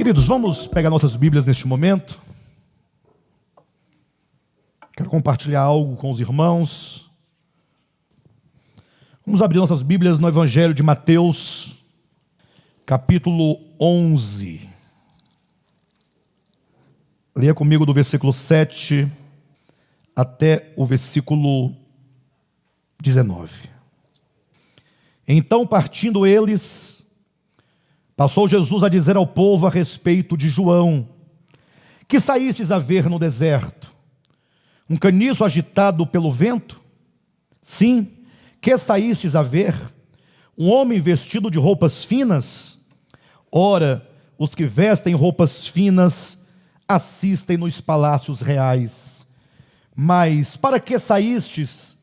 Queridos, vamos pegar nossas Bíblias neste momento. Quero compartilhar algo com os irmãos. Vamos abrir nossas Bíblias no Evangelho de Mateus, capítulo 11. Leia comigo do versículo 7 até o versículo 19. Então, partindo eles, passou Jesus a dizer ao povo a respeito de João: que saístes a ver no deserto? Um caniço agitado pelo vento? Sim, que saístes a ver? Um homem vestido de roupas finas? Ora, os que vestem roupas finas assistem nos palácios reais. Mas para que saístes?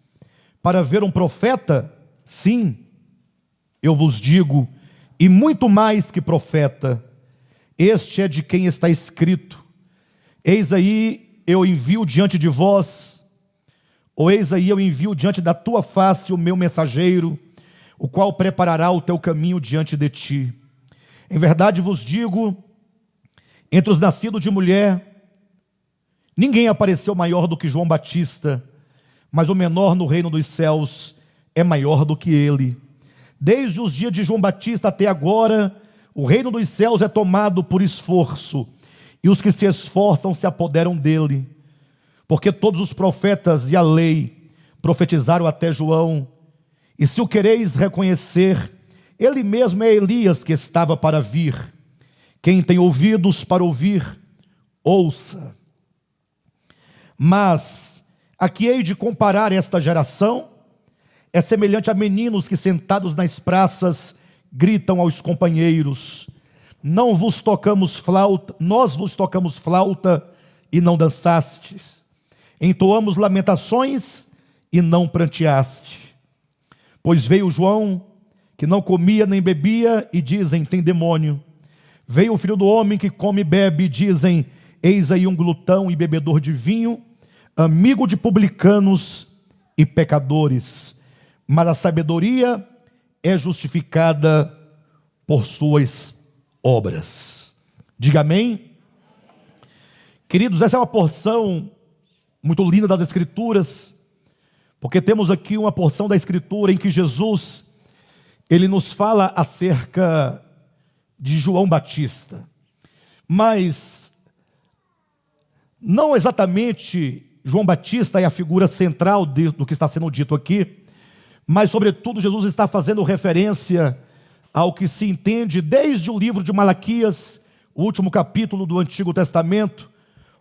Para ver um profeta? Sim, eu vos digo, e muito mais que profeta. Este é de quem está escrito: eis aí eu envio diante de vós, ou eis aí eu envio diante da tua face o meu mensageiro, o qual preparará o teu caminho diante de ti. Em verdade vos digo, entre os nascidos de mulher, ninguém apareceu maior do que João Batista, mas o menor no reino dos céus é maior do que ele. Desde os dias de João Batista até agora, o reino dos céus é tomado por esforço, e os que se esforçam se apoderam dele. Porque todos os profetas e a lei profetizaram até João, e se o quereis reconhecer, ele mesmo é Elias que estava para vir. Quem tem ouvidos para ouvir, ouça. Mas a que hei de comparar esta geração? É semelhante a meninos que, sentados nas praças, gritam aos companheiros: não vos tocamos flauta, nós vos tocamos flauta e não dançastes. Entoamos lamentações e não pranteaste. Pois veio João, que não comia nem bebia, e dizem: tem demônio. Veio o filho do homem que come e bebe, e dizem: eis aí um glutão e bebedor de vinho, amigo de publicanos e pecadores. Mas a sabedoria é justificada por suas obras. Diga amém. Queridos, essa é uma porção muito linda das Escrituras, porque temos aqui uma porção da Escritura em que Jesus, ele nos fala acerca de João Batista, mas não exatamente João Batista é a figura central do que está sendo dito aqui, mas sobretudo Jesus está fazendo referência ao que se entende desde o livro de Malaquias, o último capítulo do Antigo Testamento,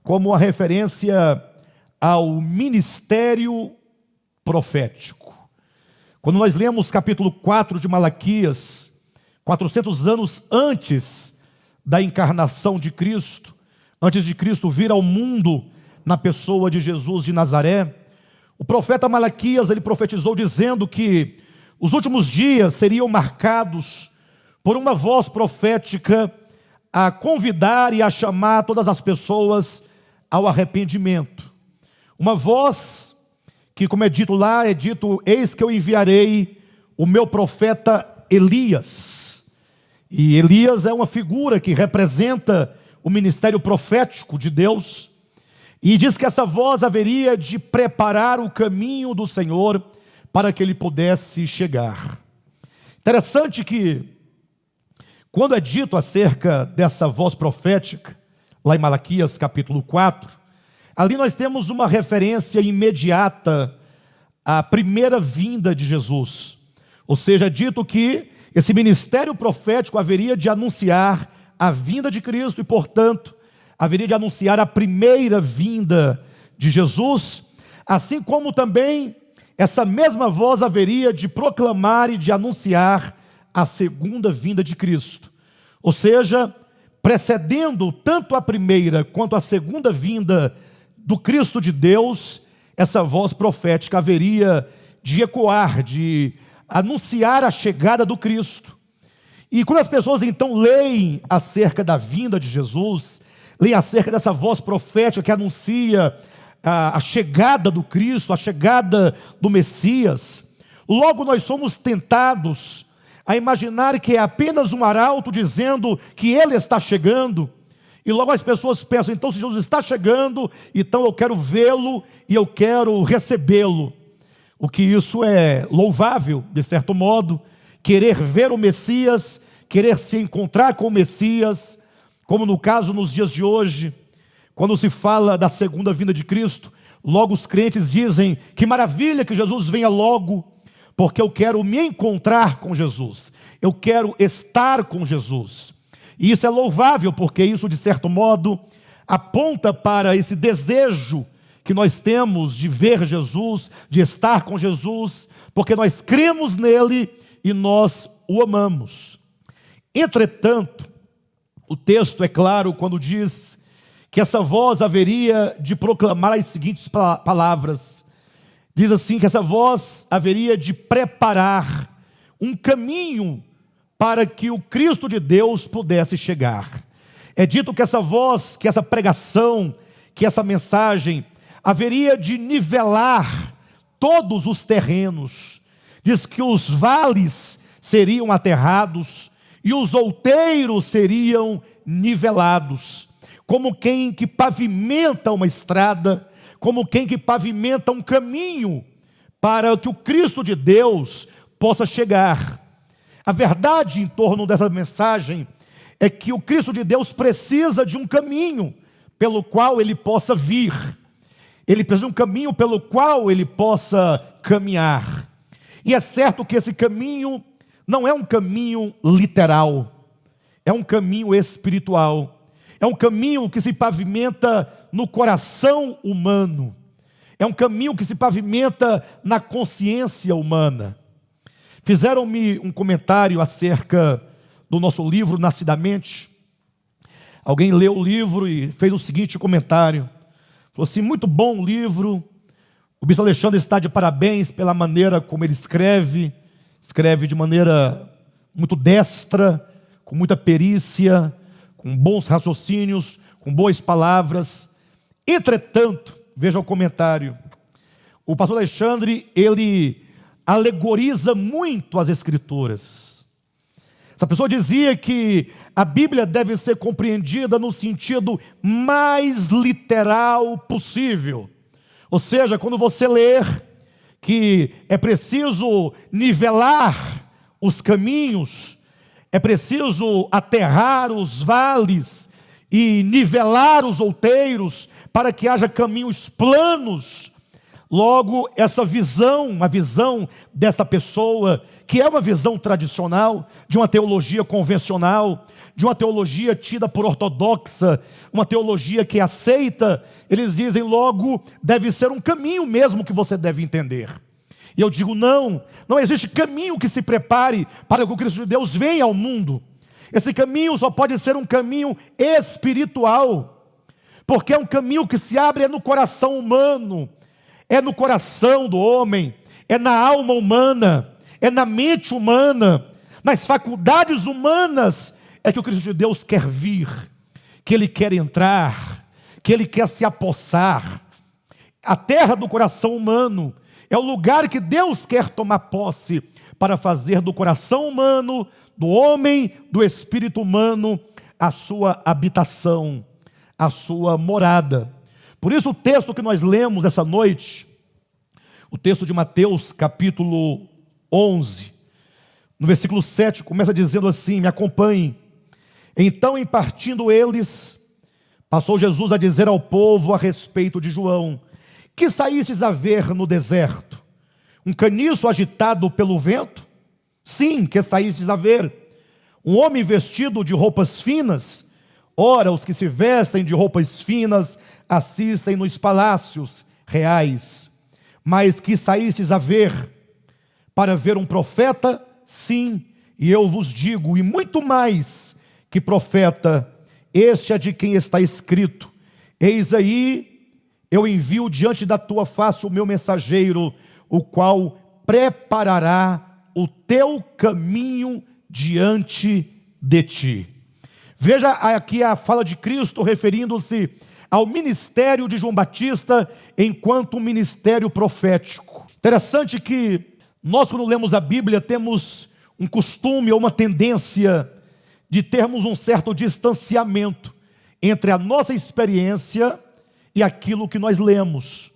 como uma referência ao ministério profético. Quando nós lemos capítulo 4 de Malaquias, 400 anos antes da encarnação de Cristo, antes de Cristo vir ao mundo na pessoa de Jesus de Nazaré, o profeta Malaquias, ele profetizou dizendo que os últimos dias seriam marcados por uma voz profética a convidar e a chamar todas as pessoas ao arrependimento. Uma voz que, como é dito lá, é dito: eis que eu enviarei o meu profeta Elias. E Elias é uma figura que representa o ministério profético de Deus. E diz que essa voz haveria de preparar o caminho do Senhor para que ele pudesse chegar. Interessante que, quando é dito acerca dessa voz profética, lá em Malaquias capítulo 4, ali nós temos uma referência imediata à primeira vinda de Jesus. Ou seja, é dito que esse ministério profético haveria de anunciar a vinda de Cristo e, portanto, haveria de anunciar a primeira vinda de Jesus, assim como também essa mesma voz haveria de proclamar e de anunciar a segunda vinda de Cristo. Ou seja, precedendo tanto a primeira quanto a segunda vinda do Cristo de Deus, essa voz profética haveria de ecoar, de anunciar a chegada do Cristo. E quando as pessoas então leem acerca da vinda de Jesus, leem acerca dessa voz profética que anuncia a chegada do Cristo, a chegada do Messias, logo nós somos tentados a imaginar que é apenas um arauto dizendo que ele está chegando, e logo as pessoas pensam, então se Jesus está chegando, então eu quero vê-lo e eu quero recebê-lo. O que isso é louvável, de certo modo, querer ver o Messias, querer se encontrar com o Messias, como no caso nos dias de hoje, quando se fala da segunda vinda de Cristo, logo os crentes dizem, que maravilha que Jesus venha logo, porque eu quero me encontrar com Jesus, eu quero estar com Jesus. E isso é louvável, porque isso, de certo modo, aponta para esse desejo que nós temos de ver Jesus, de estar com Jesus, porque nós cremos nele e nós o amamos. Entretanto, o texto é claro quando diz que essa voz haveria de proclamar as seguintes palavras. Diz assim, que essa voz haveria de preparar um caminho para que o Cristo de Deus pudesse chegar. É dito que essa voz, que essa pregação, que essa mensagem haveria de nivelar todos os terrenos. Diz que os vales seriam aterrados e os outeiros seriam nivelados, como quem que pavimenta uma estrada, como quem que pavimenta um caminho para que o Cristo de Deus possa chegar. A verdade em torno dessa mensagem é que o Cristo de Deus precisa de um caminho pelo qual ele possa vir. Ele precisa de um caminho pelo qual ele possa caminhar. E é certo que esse caminho não é um caminho literal, é um caminho espiritual. É um caminho que se pavimenta no coração humano. É um caminho que se pavimenta na consciência humana. Fizeram-me um comentário acerca do nosso livro, Nascidamente. Alguém leu o livro e fez o seguinte comentário. Falou assim, muito bom o livro. O bispo Alexandre está de parabéns pela maneira como ele escreve. Escreve de maneira muito destra, com muita perícia, com bons raciocínios, com boas palavras. Entretanto, veja o comentário. O pastor Alexandre, ele alegoriza muito as Escrituras. Essa pessoa dizia que a Bíblia deve ser compreendida no sentido mais literal possível. Ou seja, quando você ler que é preciso nivelar os caminhos, é preciso aterrar os vales e nivelar os outeiros para que haja caminhos planos. Logo, essa visão, a visão desta pessoa, que é uma visão tradicional, de uma teologia convencional, de uma teologia tida por ortodoxa, uma teologia que aceita, eles dizem logo, deve ser um caminho mesmo que você deve entender. E eu digo, não existe caminho que se prepare para que o Cristo de Deus venha ao mundo. Esse caminho só pode ser um caminho espiritual, porque é um caminho que se abre no coração humano, é no coração do homem, é na alma humana, é na mente humana, nas faculdades humanas, é que o Cristo de Deus quer vir, que Ele quer entrar, que Ele quer se apossar. A terra do coração humano é o lugar que Deus quer tomar posse para fazer do coração humano, do homem, do espírito humano, a sua habitação, a sua morada. Por isso o texto que nós lemos essa noite, o texto de Mateus capítulo 11, no versículo 7, começa dizendo assim, me acompanhem. Então, em partindo eles, passou Jesus a dizer ao povo a respeito de João, que saístes a ver no deserto? Um caniço agitado pelo vento? Sim, que saístes a ver. Um homem vestido de roupas finas? Ora, os que se vestem de roupas finas assistem nos palácios reais. Mas que saístes a ver? Para ver um profeta? Sim, e eu vos digo, e muito mais que profeta, este é de quem está escrito, eis aí, eu envio diante da tua face o meu mensageiro, o qual preparará o teu caminho diante de ti. Veja aqui a fala de Cristo referindo-se ao ministério de João Batista enquanto um ministério profético. Interessante que nós, quando lemos a Bíblia, temos um costume ou uma tendência de termos um certo distanciamento entre a nossa experiência e aquilo que nós lemos.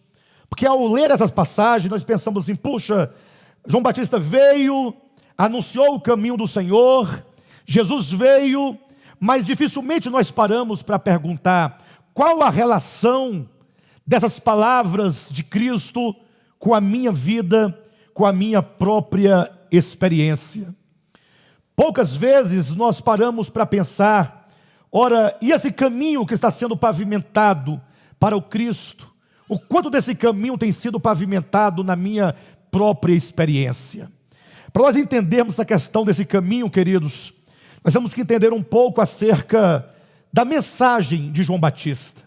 Porque ao ler essas passagens, nós pensamos assim: puxa, João Batista veio, anunciou o caminho do Senhor, Jesus veio, mas dificilmente nós paramos para perguntar qual a relação dessas palavras de Cristo com a minha vida, com a minha própria experiência. Poucas vezes nós paramos para pensar, ora, e esse caminho que está sendo pavimentado para o Cristo, o quanto desse caminho tem sido pavimentado na minha própria experiência? Para nós entendermos essa questão desse caminho, queridos, nós temos que entender um pouco acerca da mensagem de João Batista.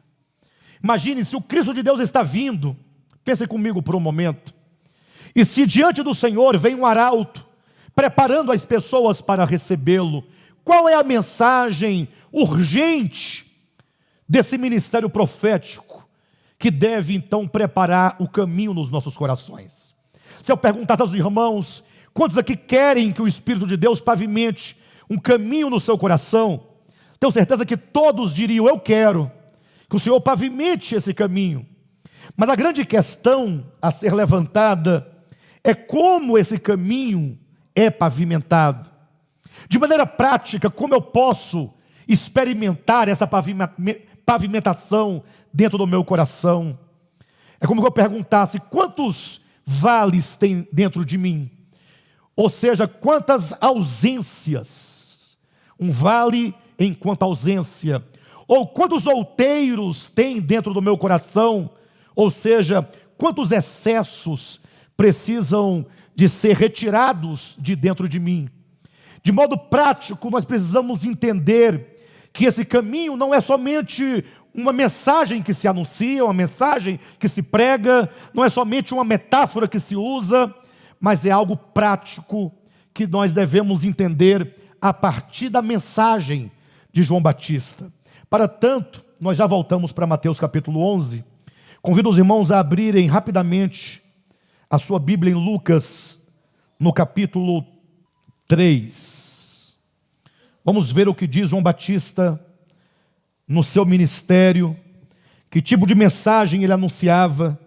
Imagine, se o Cristo de Deus está vindo, pense comigo por um momento, e se diante do Senhor vem um arauto, preparando as pessoas para recebê-lo, qual é a mensagem urgente desse ministério profético, que deve então preparar o caminho nos nossos corações? Se eu perguntasse aos irmãos, quantos aqui querem que o Espírito de Deus pavimente um caminho no seu coração? Tenho certeza que todos diriam: eu quero que o Senhor pavimente esse caminho. Mas a grande questão a ser levantada é como esse caminho é pavimentado. De maneira prática, como eu posso experimentar essa pavimentação dentro do meu coração? É como se eu perguntasse: quantos vales tem dentro de mim? Ou seja, quantas ausências? Um vale enquanto ausência. Ou quantos outeiros tem dentro do meu coração? Ou seja, quantos excessos precisam de ser retirados de dentro de mim? De modo prático, nós precisamos entender que esse caminho não é somente uma mensagem que se anuncia, uma mensagem que se prega, não é somente uma metáfora que se usa, mas é algo prático que nós devemos entender a partir da mensagem de João Batista. Para tanto, nós já voltamos para Mateus capítulo 11. Convido os irmãos a abrirem rapidamente a sua Bíblia em Lucas, no capítulo 3. Vamos ver o que diz João Batista no seu ministério, que tipo de mensagem ele anunciava,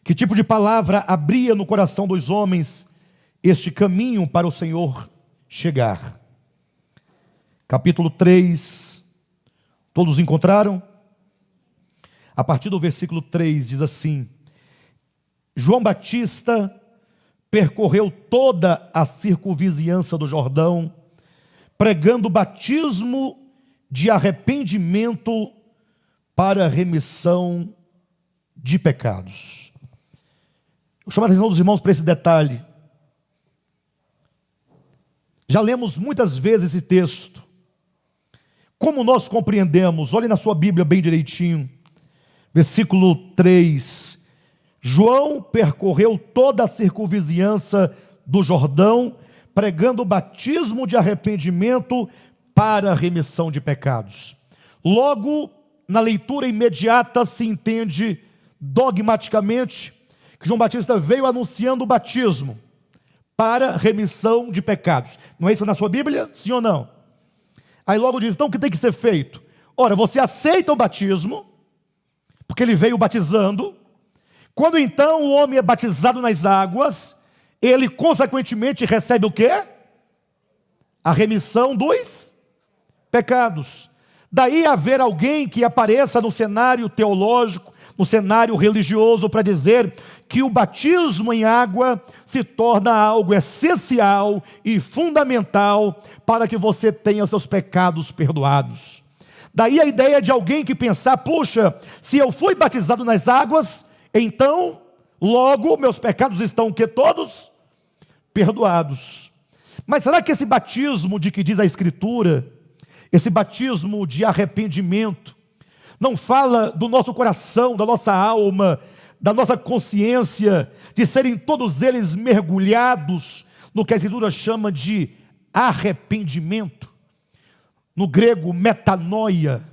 que tipo de palavra abria no coração dos homens este caminho para o Senhor chegar. Capítulo 3, todos encontraram? A partir do versículo 3 diz assim: João Batista percorreu toda a circunvizinhança do Jordão, pregando o batismo de arrependimento para remissão de pecados. Eu chamo a atenção dos irmãos para esse detalhe. Já lemos muitas vezes esse texto. Como nós compreendemos? Olhe na sua Bíblia bem direitinho. Versículo 3. João percorreu toda a circunvizinhança do Jordão, pregando o batismo de arrependimento para a remissão de pecados. Logo, na leitura imediata se entende dogmaticamente que João Batista veio anunciando o batismo para remissão de pecados. Não é isso na sua Bíblia? Sim ou não? Aí logo diz, então o que tem que ser feito? Ora, você aceita o batismo, porque ele veio batizando. Quando então o homem é batizado nas águas, ele consequentemente recebe o quê? A remissão dos pecados. Daí haver alguém que apareça no cenário teológico, no cenário religioso, para dizer que o batismo em água se torna algo essencial e fundamental para que você tenha seus pecados perdoados. Daí a ideia de alguém que pensar, puxa, se eu fui batizado nas águas, então logo meus pecados estão o quê? Todos perdoados. Mas será que esse batismo de que diz a Escritura, esse batismo de arrependimento, não fala do nosso coração, da nossa alma, da nossa consciência, de serem todos eles mergulhados no que a Escritura chama de arrependimento? No grego, metanoia.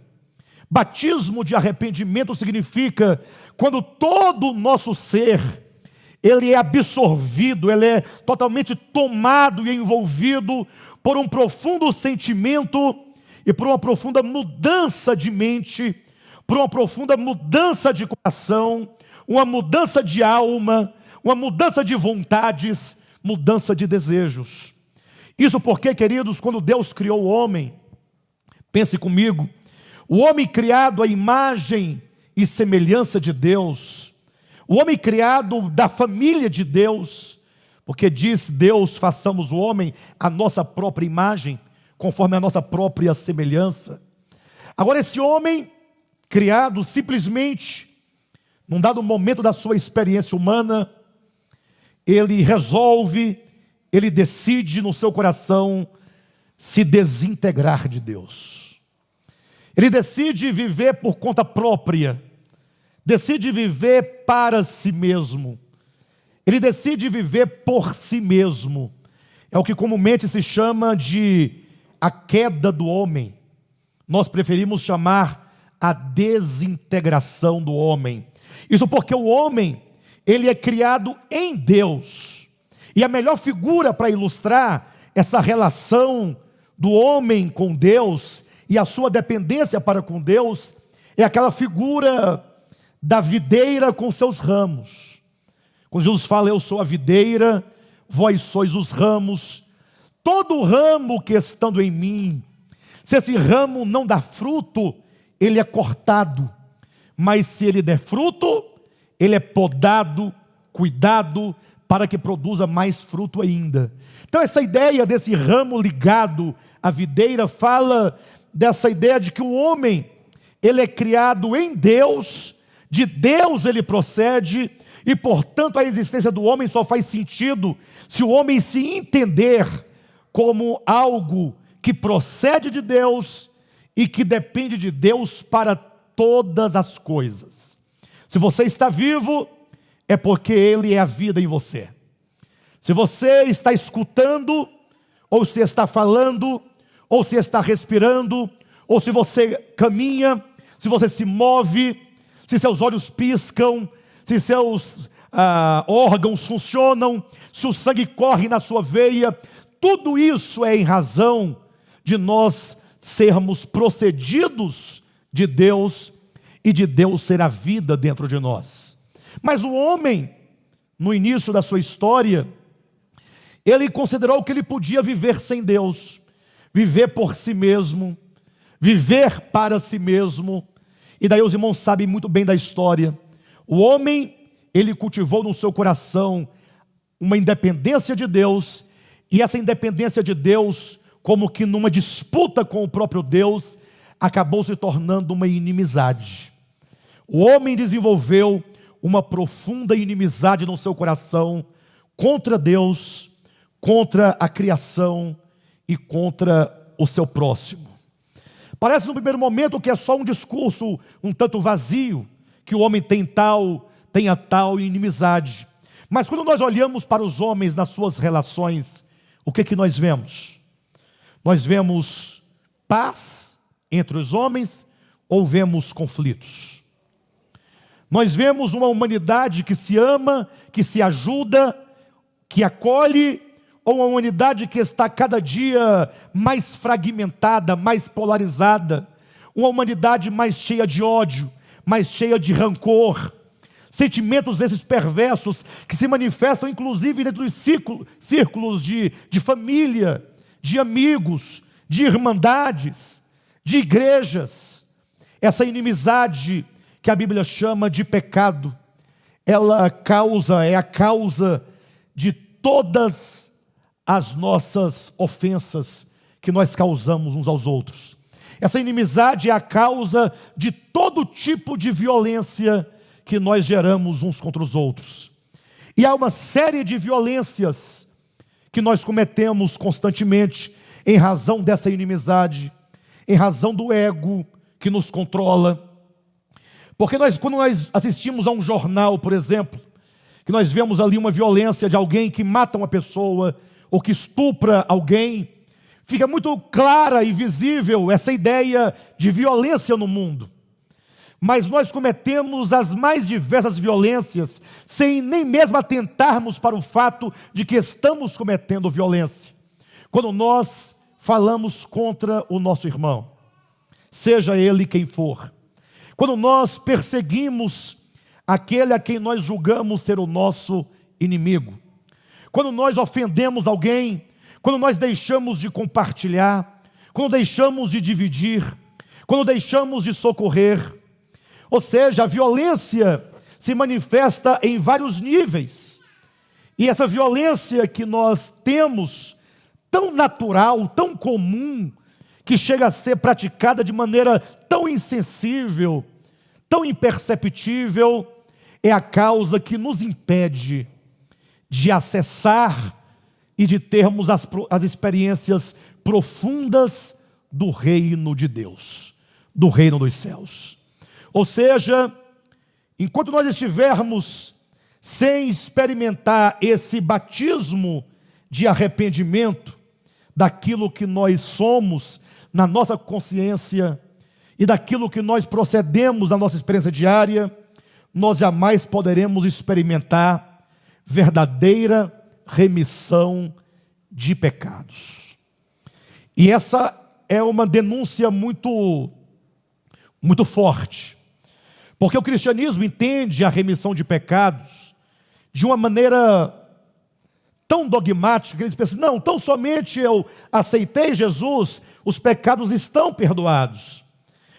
Batismo de arrependimento significa quando todo o nosso ser, ele é absorvido, ele é totalmente tomado e envolvido por um profundo sentimento e por uma profunda mudança de mente, por uma profunda mudança de coração, uma mudança de alma, uma mudança de vontades, mudança de desejos. Isso porque, queridos, quando Deus criou o homem, pense comigo, o homem criado à imagem e semelhança de Deus, o homem criado da família de Deus, porque diz Deus, façamos o homem à nossa própria imagem, conforme a nossa própria semelhança. Agora esse homem, criado simplesmente, num dado momento da sua experiência humana, ele resolve, ele decide no seu coração se desintegrar de Deus. Ele decide viver por conta própria, decide viver para si mesmo, ele decide viver por si mesmo. É o que comumente se chama de a queda do homem. Nós preferimos chamar a desintegração do homem. Isso porque o homem, ele é criado em Deus. E a melhor figura para ilustrar essa relação do homem com Deus e a sua dependência para com Deus é aquela figura da videira com seus ramos. Quando Jesus fala, eu sou a videira, vós sois os ramos, todo ramo que estando em mim, se esse ramo não dá fruto, ele é cortado, mas se ele der fruto, ele é podado, cuidado, para que produza mais fruto ainda. Então essa ideia desse ramo ligado à videira, fala dessa ideia de que o homem, ele é criado em Deus, de Deus ele procede, e portanto a existência do homem só faz sentido se o homem se entender como algo que procede de Deus e que depende de Deus para todas as coisas. Se você está vivo, é porque Ele é a vida em você. Se você está escutando, ou se está falando, ou se está respirando, ou se você caminha, se você se move, se seus olhos piscam, se seus órgãos funcionam, se o sangue corre na sua veia, tudo isso é em razão de nós sermos procedidos de Deus e de Deus ser a vida dentro de nós. Mas o homem, no início da sua história, ele considerou que ele podia viver sem Deus, viver por si mesmo, viver para si mesmo. E daí os irmãos sabem muito bem da história. O homem, ele cultivou no seu coração uma independência de Deus, e essa independência de Deus, como que numa disputa com o próprio Deus, acabou se tornando uma inimizade. O homem desenvolveu uma profunda inimizade no seu coração contra Deus, contra a criação e contra o seu próximo. Parece no primeiro momento que é só um discurso um tanto vazio, que o homem tenha tal inimizade. Mas quando nós olhamos para os homens nas suas relações, o que nós vemos? Nós vemos paz entre os homens ou vemos conflitos? Nós vemos uma humanidade que se ama, que se ajuda, que acolhe, ou uma humanidade que está cada dia mais fragmentada, mais polarizada, uma humanidade mais cheia de ódio, mais cheia de rancor, sentimentos esses perversos que se manifestam inclusive dentro dos círculos de família, de amigos, de irmandades, de igrejas. Essa inimizade que a Bíblia chama de pecado, é a causa de todas as nossas ofensas que nós causamos uns aos outros. Essa inimizade é a causa de todo tipo de violência que nós geramos uns contra os outros. E há uma série de violências que nós cometemos constantemente em razão dessa inimizade, em razão do ego que nos controla. Porque quando nós assistimos a um jornal, por exemplo, que nós vemos ali uma violência de alguém que mata uma pessoa, ou que estupra alguém, fica muito clara e visível essa ideia de violência no mundo. mas nós cometemos as mais diversas violências, sem nem mesmo atentarmos para o fato de que estamos cometendo violência. Quando nós falamos contra o nosso irmão, seja ele quem for, quando nós perseguimos aquele a quem nós julgamos ser o nosso inimigo, quando nós ofendemos alguém, quando nós deixamos de compartilhar, quando deixamos de dividir, quando deixamos de socorrer, ou seja, a violência se manifesta em vários níveis, e essa violência que nós temos, tão natural, tão comum, que chega a ser praticada de maneira tão insensível, tão imperceptível, é a causa que nos impede de acessar e de termos as experiências profundas do reino de Deus, do reino dos céus. Ou seja, enquanto nós estivermos sem experimentar esse batismo de arrependimento daquilo que nós somos na nossa consciência e daquilo que nós procedemos na nossa experiência diária, nós jamais poderemos experimentar verdadeira remissão de pecados. E essa é uma denúncia muito forte, porque o cristianismo entende a remissão de pecados de uma maneira tão dogmática, que eles pensam, não, tão somente eu aceitei Jesus, os pecados estão perdoados.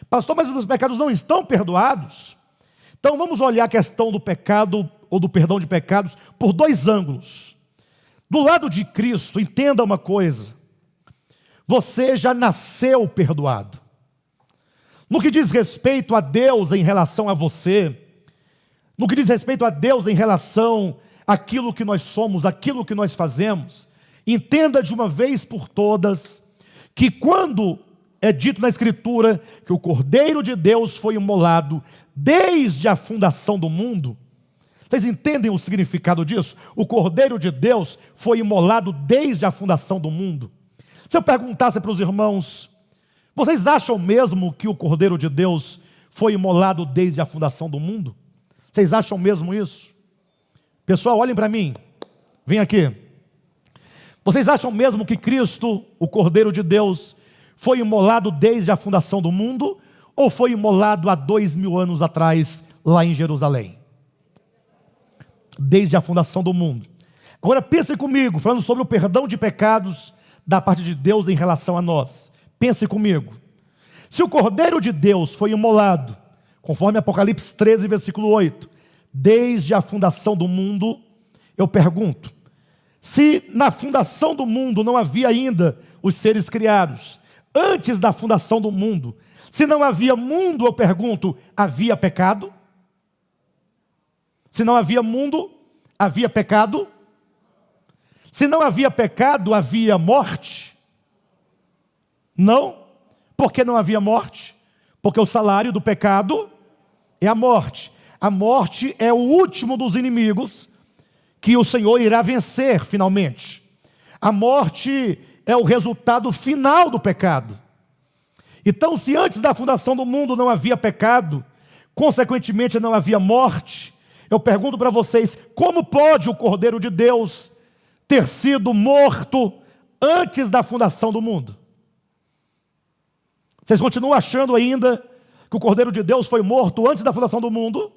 Pastor, mas os pecados não estão perdoados? Então vamos olhar a questão do pecado, ou do perdão de pecados, por dois ângulos. Do lado de Cristo, entenda uma coisa, você já nasceu perdoado. No que diz respeito a Deus em relação a você, no que diz respeito a Deus em relação àquilo que nós somos, aquilo que nós fazemos, entenda de uma vez por todas, que quando é dito na Escritura que o Cordeiro de Deus foi imolado desde a fundação do mundo, vocês entendem o significado disso? O Cordeiro de Deus foi imolado desde a fundação do mundo. Se eu perguntasse para os irmãos, vocês acham mesmo que o Cordeiro de Deus foi imolado desde a fundação do mundo? Vocês acham mesmo isso? Pessoal, olhem para mim, vem aqui. Vocês acham mesmo que Cristo, o Cordeiro de Deus, foi imolado desde a fundação do mundo? Ou foi imolado há 2000 anos atrás, lá em Jerusalém? Desde a fundação do mundo. Agora pense comigo, falando sobre o perdão de pecados da parte de Deus em relação a nós. Pense comigo, se o Cordeiro de Deus foi imolado, conforme Apocalipse 13, versículo 8, desde a fundação do mundo, eu pergunto, se na fundação do mundo não havia ainda os seres criados, antes da fundação do mundo, se não havia mundo, eu pergunto, havia pecado? Se não havia mundo, havia pecado? Se não havia pecado, havia morte? Não, porque não havia morte, porque o salário do pecado é a morte. A morte é o último dos inimigos que o Senhor irá vencer finalmente. A morte é o resultado final do pecado. Então, se antes da fundação do mundo não havia pecado, consequentemente não havia morte, eu pergunto para vocês, como pode o Cordeiro de Deus ter sido morto antes da fundação do mundo? Vocês continuam achando ainda que o Cordeiro de Deus foi morto antes da fundação do mundo?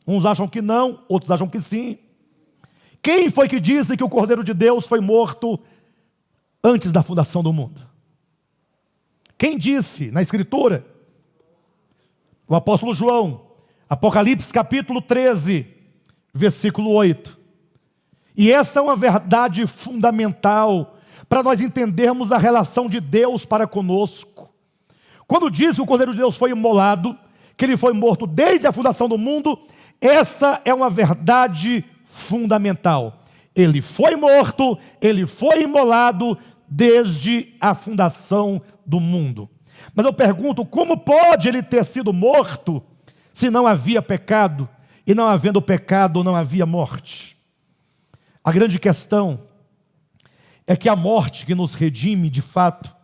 Uns acham que não, outros acham que sim. Quem foi que disse que o Cordeiro de Deus foi morto antes da fundação do mundo? Quem disse na Escritura? O apóstolo João, Apocalipse capítulo 13, versículo 8. E essa é uma verdade fundamental para nós entendermos a relação de Deus para conosco. Quando diz que o Cordeiro de Deus foi imolado, que ele foi morto desde a fundação do mundo, essa é uma verdade fundamental. Ele foi morto, ele foi imolado desde a fundação do mundo. Mas eu pergunto, como pode ele ter sido morto se não havia pecado? E não havendo pecado, não havia morte. A grande questão é que a morte que nos redime de fato,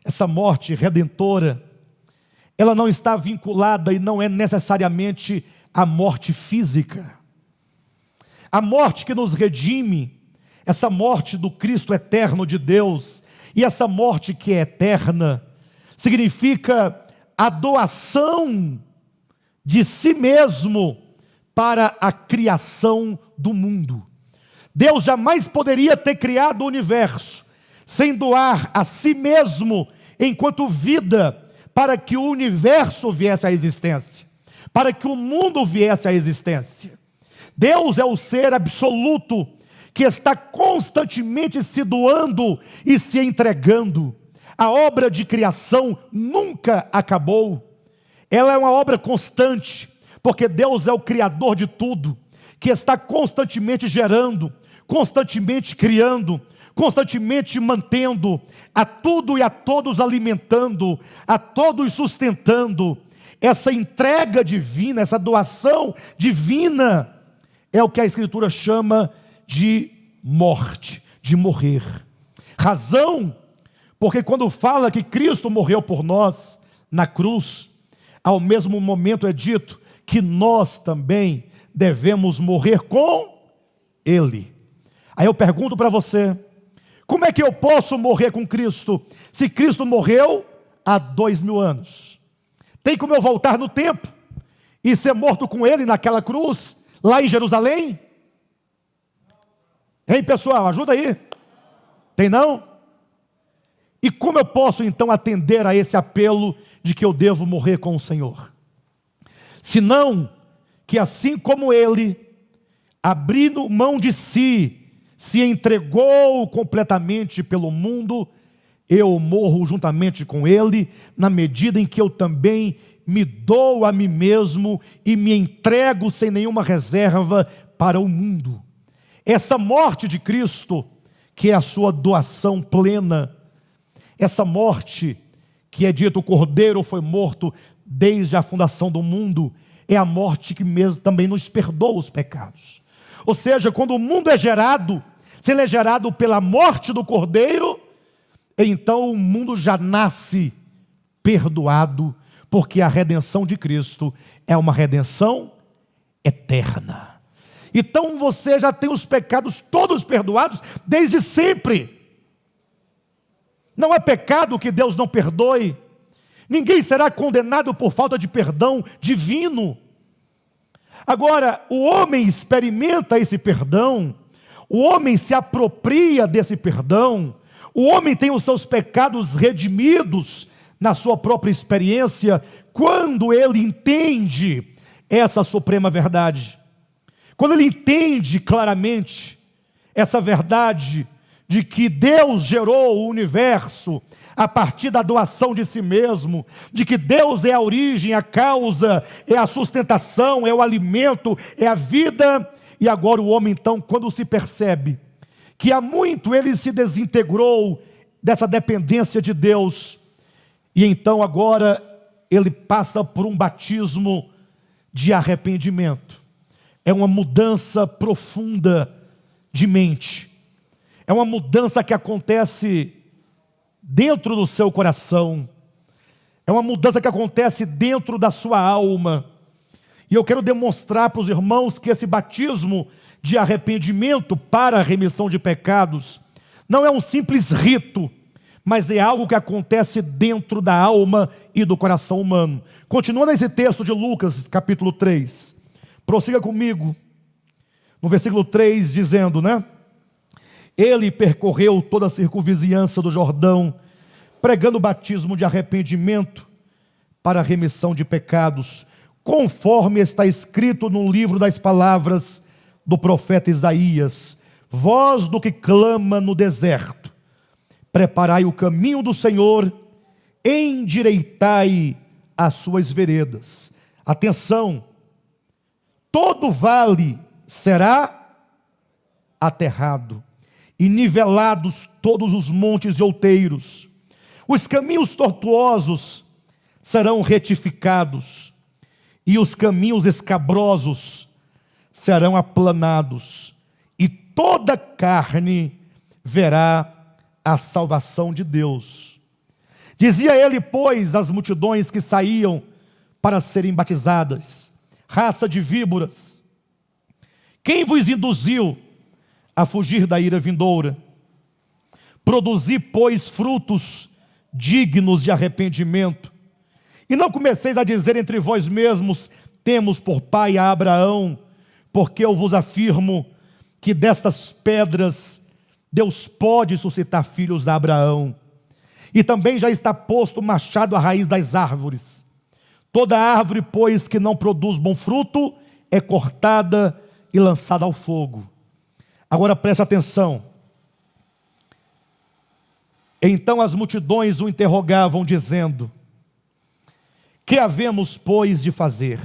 essa morte redentora, ela não está vinculada e não é necessariamente a morte física. A morte que nos redime, essa morte do Cristo eterno de Deus, e essa morte que é eterna, significa a doação de si mesmo para a criação do mundo. Deus jamais poderia ter criado o universo sem doar a si mesmo enquanto vida para que o universo viesse à existência, para que o mundo viesse à existência. Deus é o ser absoluto que está constantemente se doando e se entregando. A obra de criação nunca acabou. Ela é uma obra constante, porque Deus é o criador de tudo, que está constantemente gerando, constantemente criando, constantemente mantendo, a tudo e a todos alimentando, a todos sustentando. Essa entrega divina, essa doação divina, é o que a Escritura chama de morte, de morrer. Razão, porque quando fala que Cristo morreu por nós na cruz, ao mesmo momento é dito que nós também devemos morrer com Ele. Aí eu pergunto para você, como é que eu posso morrer com Cristo, se Cristo morreu há 2000 anos? Tem como eu voltar no tempo e ser morto com Ele naquela cruz, lá em Jerusalém? Hein, pessoal, ajuda aí. Tem não? E como eu posso então atender a esse apelo de que eu devo morrer com o Senhor? Senão que assim como Ele, abrindo mão de si, se entregou completamente pelo mundo, eu morro juntamente com Ele, na medida em que eu também me dou a mim mesmo e me entrego sem nenhuma reserva para o mundo. Essa morte de Cristo, que é a sua doação plena, essa morte que é dito o Cordeiro foi morto desde a fundação do mundo, é a morte que mesmo também nos perdoa os pecados. Ou seja, quando o mundo é gerado, se ele é gerado pela morte do Cordeiro, então o mundo já nasce perdoado, porque a redenção de Cristo é uma redenção eterna. Então você já tem os pecados todos perdoados desde sempre. Não é pecado que Deus não perdoe. Ninguém será condenado por falta de perdão divino. Agora, o homem experimenta esse perdão, o homem se apropria desse perdão, o homem tem os seus pecados redimidos na sua própria experiência, quando ele entende essa suprema verdade. Quando ele entende claramente essa verdade de que Deus gerou o universo a partir da doação de si mesmo, de que Deus é a origem, a causa, é a sustentação, é o alimento, é a vida. E agora o homem então, quando se percebe que há muito ele se desintegrou dessa dependência de Deus, e então agora ele passa por um batismo de arrependimento. É uma mudança profunda de mente. É uma mudança que acontece dentro do seu coração. É uma mudança que acontece dentro da sua alma. E eu quero demonstrar para os irmãos que esse batismo de arrependimento para a remissão de pecados não é um simples rito, mas é algo que acontece dentro da alma e do coração humano. Continua nesse texto de Lucas, capítulo 3. Prossiga comigo, no versículo 3, dizendo, Ele percorreu toda a circunvizinhança do Jordão, pregando o batismo de arrependimento para a remissão de pecados, conforme está escrito no livro das palavras do profeta Isaías: voz do que clama no deserto, preparai o caminho do Senhor, endireitai as suas veredas. Atenção, todo vale será aterrado, e nivelados todos os montes e outeiros. Os caminhos tortuosos serão retificados, e os caminhos escabrosos serão aplanados, e toda carne verá a salvação de Deus. Dizia ele, pois, às multidões que saíam para serem batizadas: raça de víboras, quem vos induziu a fugir da ira vindoura? Produzi, pois, frutos dignos de arrependimento. E não comeceis a dizer entre vós mesmos: temos por pai a Abraão, porque eu vos afirmo que destas pedras Deus pode suscitar filhos a Abraão. E também já está posto o machado à raiz das árvores. Toda árvore, pois, que não produz bom fruto, é cortada e lançada ao fogo. Agora preste atenção. Então as multidões o interrogavam, dizendo: que havemos, pois, de fazer?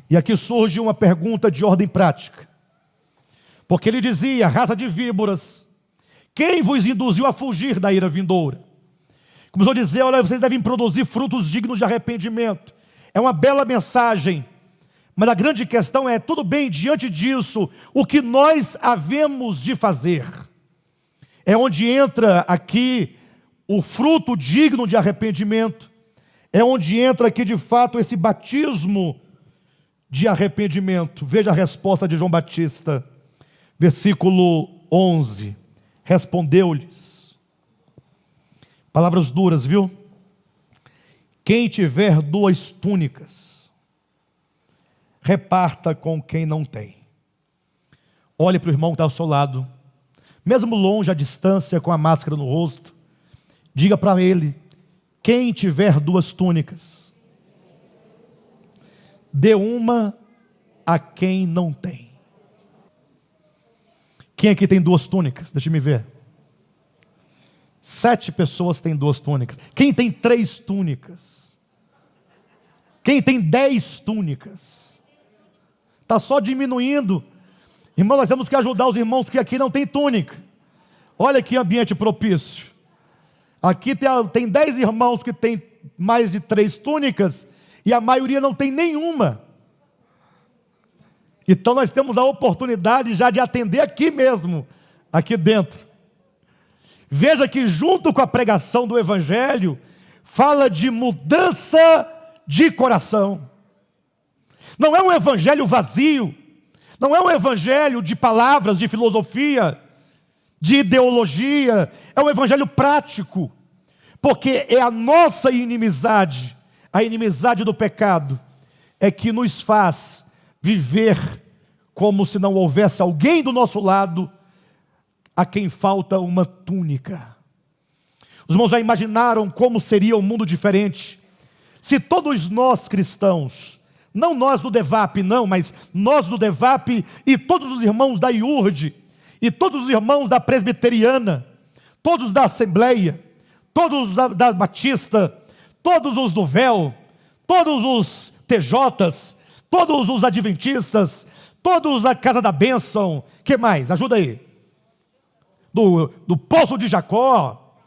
E aqui surge uma pergunta de ordem prática. Porque ele dizia: raça de víboras, quem vos induziu a fugir da ira vindoura? Começou a dizer: olha, vocês devem produzir frutos dignos de arrependimento. É uma bela mensagem, mas a grande questão é: tudo bem, diante disso, o que nós havemos de fazer? É onde entra aqui o fruto digno de arrependimento, é onde entra aqui de fato esse batismo de arrependimento. Veja a resposta de João Batista, versículo 11, respondeu-lhes, palavras duras, viu? Quem tiver 2 túnicas, reparta com quem não tem. Olhe para o irmão que está ao seu lado, mesmo longe, à distância, com a máscara no rosto, diga para ele: quem tiver 2 túnicas, dê uma a quem não tem. Quem aqui tem 2 túnicas? Deixa me ver. 7 pessoas têm 2 túnicas. Quem tem 3 túnicas? Quem tem 10 túnicas? Está só diminuindo. Irmão, nós temos que ajudar os irmãos que aqui não tem túnica. Olha que ambiente propício. Aqui tem 10 irmãos que têm mais de 3 túnicas, e a maioria não tem nenhuma. Então nós temos a oportunidade já de atender aqui mesmo, aqui dentro. Veja que junto com a pregação do Evangelho, fala de mudança de coração. Não é um evangelho vazio, não é um evangelho de palavras, de filosofia, de ideologia, é um evangelho prático, porque é a nossa inimizade, a inimizade do pecado, é que nos faz viver como se não houvesse alguém do nosso lado a quem falta uma túnica. Os irmãos já imaginaram como seria um mundo diferente se todos nós cristãos, não nós do DEVAP não, mas nós do DEVAP e todos os irmãos da IURD, e todos os irmãos da Presbiteriana, todos da Assembleia, todos da Batista, todos os do Véu, todos os TJs, todos os Adventistas, todos da Casa da Bênção, que mais? Ajuda aí. Do Poço de Jacó,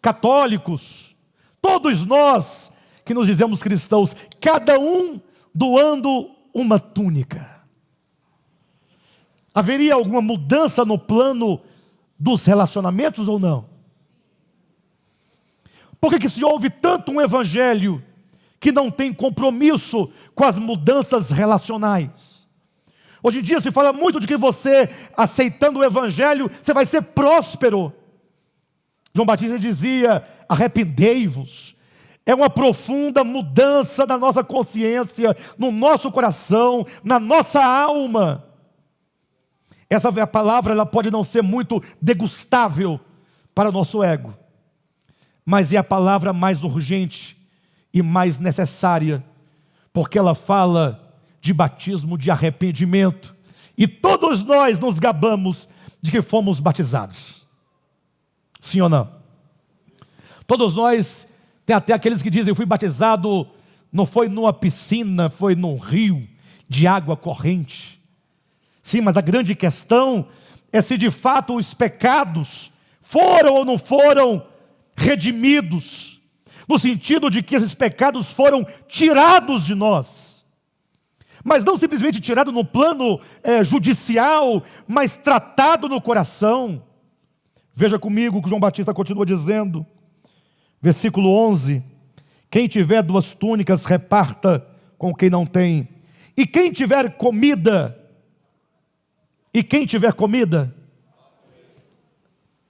católicos, todos nós que nos dizemos cristãos, cada um doando uma túnica. Haveria alguma mudança no plano dos relacionamentos ou não? Por que se ouve tanto um evangelho que não tem compromisso com as mudanças relacionais? Hoje em dia se fala muito de que você, aceitando o evangelho, você vai ser próspero. João Batista dizia: arrependei-vos. É uma profunda mudança na nossa consciência, no nosso coração, na nossa alma. Essa palavra, ela pode não ser muito degustável para o nosso ego, mas é a palavra mais urgente e mais necessária, porque ela fala de batismo de arrependimento, e todos nós nos gabamos de que fomos batizados. Sim ou não? Todos nós, tem até aqueles que dizem: eu fui batizado, não foi numa piscina, foi num rio de água corrente. Sim, mas a grande questão é se de fato os pecados foram ou não foram redimidos, no sentido de que esses pecados foram tirados de nós, mas não simplesmente tirado no plano judicial, mas tratado no coração. Veja comigo o que João Batista continua dizendo, Versículo 11: quem tiver 2 túnicas, reparta com quem não tem. E quem tiver comida,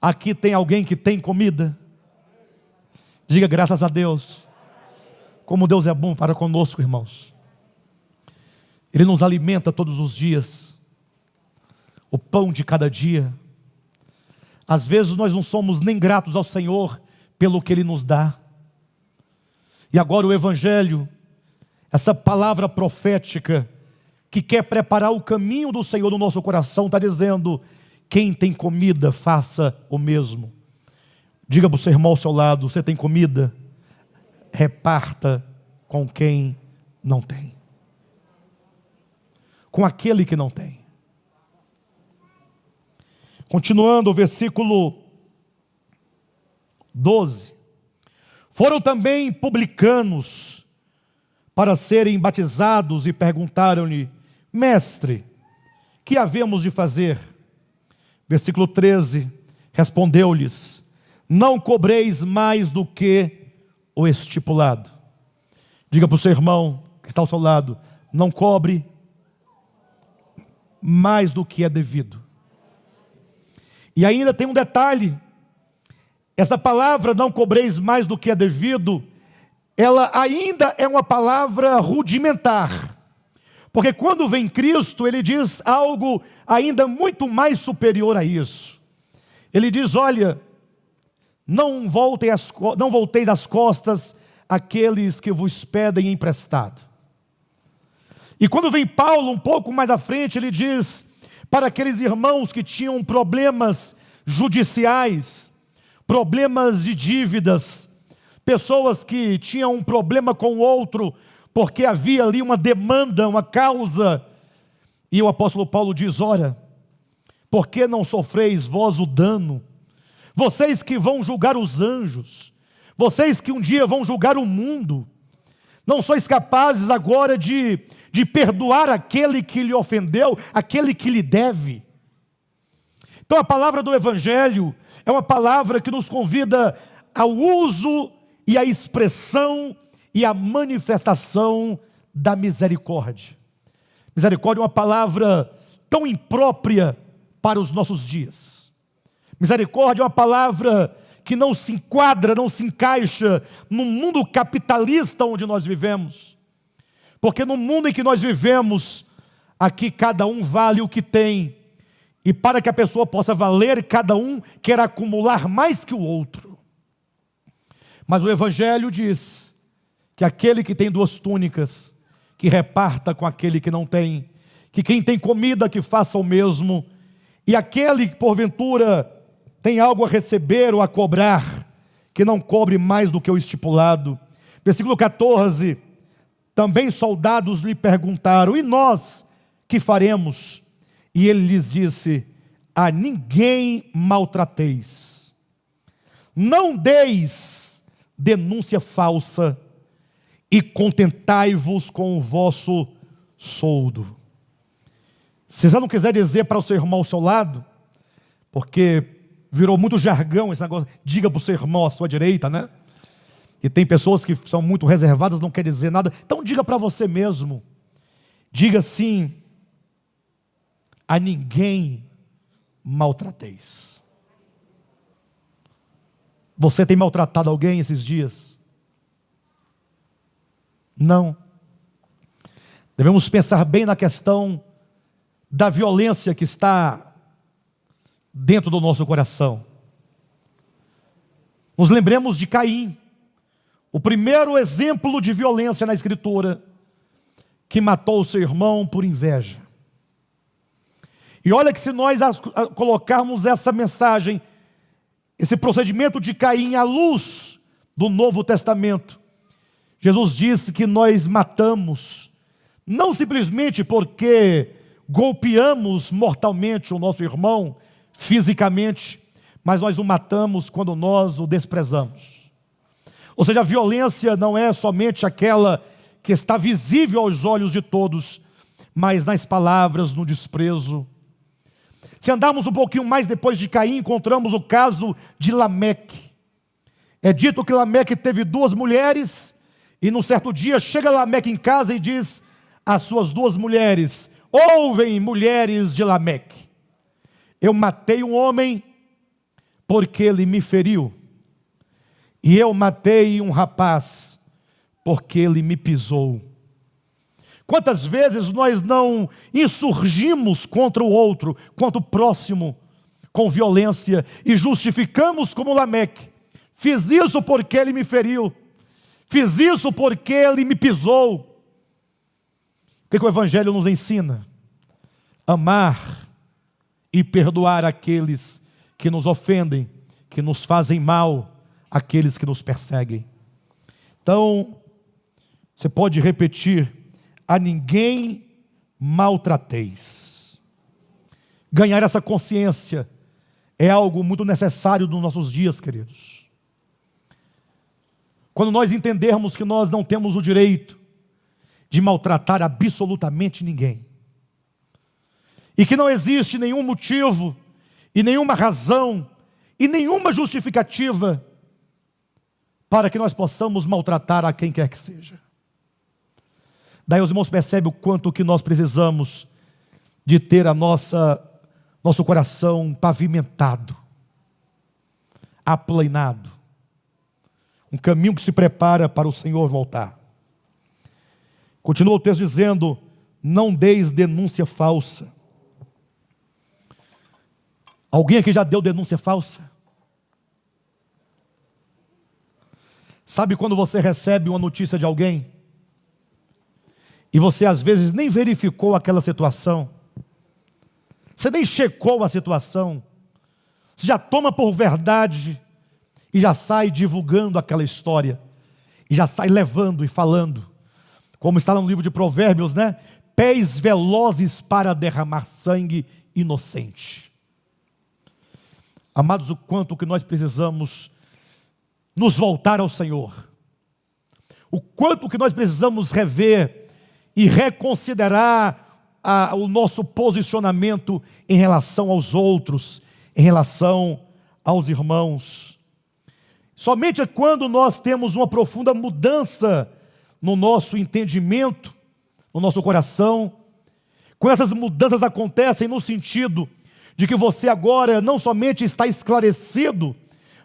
aqui tem alguém que tem comida? Diga graças a Deus. Como Deus é bom para conosco, irmãos. Ele nos alimenta todos os dias. O pão de cada dia. Às vezes nós não somos nem gratos ao Senhor pelo que Ele nos dá. E agora o Evangelho, essa palavra profética, que quer preparar o caminho do Senhor no nosso coração, está dizendo: quem tem comida, faça o mesmo. Diga para o seu irmão ao seu lado: você tem comida? Reparta com quem não tem. Com aquele que não tem. Continuando o versículo 12. Foram também publicanos para serem batizados e perguntaram-lhe: mestre, que havemos de fazer? Versículo 13, respondeu-lhes: não cobreis mais do que o estipulado. Diga para o seu irmão que está ao seu lado: não cobre mais do que é devido. E ainda tem um detalhe: essa palavra não cobreis mais do que é devido, ela ainda é uma palavra rudimentar. Porque quando vem Cristo, Ele diz algo ainda muito mais superior a isso. Ele diz: olha, não volteis as costas àqueles que vos pedem emprestado. E quando vem Paulo, um pouco mais à frente, ele diz para aqueles irmãos que tinham problemas judiciais, problemas de dívidas, pessoas que tinham um problema com o outro, porque havia ali uma demanda, uma causa. E o apóstolo Paulo diz: ora, por que não sofreis vós o dano? Vocês que vão julgar os anjos, vocês que um dia vão julgar o mundo, não sois capazes agora de perdoar aquele que lhe ofendeu, aquele que lhe deve? Então a palavra do Evangelho é uma palavra que nos convida ao uso e à expressão e à manifestação da misericórdia. Misericórdia é uma palavra tão imprópria para os nossos dias. Misericórdia é uma palavra que não se enquadra, não se encaixa no mundo capitalista onde nós vivemos. Porque no mundo em que nós vivemos, aqui cada um vale o que tem. E para que a pessoa possa valer, cada um quer acumular mais que o outro. Mas o Evangelho diz que aquele que tem 2 túnicas, que reparta com aquele que não tem. Que quem tem comida, que faça o mesmo. E aquele que porventura tem algo a receber ou a cobrar, que não cobre mais do que o estipulado. Versículo 14. Também soldados lhe perguntaram: e nós que faremos? E ele lhes disse: a ninguém maltrateis, não deis denúncia falsa, e contentai-vos com o vosso soldo. Se você não quiser dizer para o seu irmão ao seu lado, porque virou muito jargão esse negócio, diga para o seu irmão à sua direita, né? E tem pessoas que são muito reservadas, não querem dizer nada. Então diga para você mesmo. Diga assim: a ninguém maltrateis. Você tem maltratado alguém esses dias? Não. Devemos pensar bem na questão da violência que está dentro do nosso coração. Nos lembremos de Caim, o primeiro exemplo de violência na Escritura, que matou o seu irmão por inveja. E olha que se nós colocarmos essa mensagem, esse procedimento de Caim à luz do Novo Testamento, Jesus disse que nós matamos, não simplesmente porque golpeamos mortalmente o nosso irmão, fisicamente, mas nós o matamos quando nós o desprezamos. Ou seja, a violência não é somente aquela que está visível aos olhos de todos, mas nas palavras, no desprezo. Se andarmos um pouquinho mais depois de Caim, encontramos o caso de Lameque. É dito que Lameque teve duas mulheres, e num certo dia chega Lameque em casa e diz às suas duas mulheres: ouvem, mulheres de Lameque, eu matei um homem porque ele me feriu, e eu matei um rapaz porque ele me pisou. Quantas vezes nós não insurgimos contra o outro, contra o próximo, com violência, e justificamos como Lameque: fiz isso porque ele me feriu, fiz isso porque ele me pisou. O que o Evangelho nos ensina? Amar e perdoar aqueles que nos ofendem, que nos fazem mal, aqueles que nos perseguem. Então, você pode repetir: a ninguém maltrateis. Ganhar essa consciência é algo muito necessário nos nossos dias, queridos. Quando nós entendermos que nós não temos o direito de maltratar absolutamente ninguém, e que não existe nenhum motivo, e nenhuma razão, e nenhuma justificativa para que nós possamos maltratar a quem quer que seja. Daí os irmãos percebem o quanto que nós precisamos de ter nosso coração pavimentado, aplanado, um caminho que se prepara para o Senhor voltar. Continua o texto dizendo: não deis denúncia falsa. Alguém aqui já deu denúncia falsa? Sabe quando você recebe uma notícia de alguém e você às vezes nem verificou aquela situação, você nem checou a situação, você já toma por verdade e já sai divulgando aquela história, e já sai levando e falando, como está no livro de Provérbios, né? Pés velozes para derramar sangue inocente. Amados, o quanto que nós precisamos nos voltar ao Senhor, o quanto que nós precisamos rever e reconsiderar o nosso posicionamento em relação aos outros, em relação aos irmãos. Somente quando nós temos uma profunda mudança no nosso entendimento, no nosso coração, quando essas mudanças acontecem no sentido de que você agora não somente está esclarecido,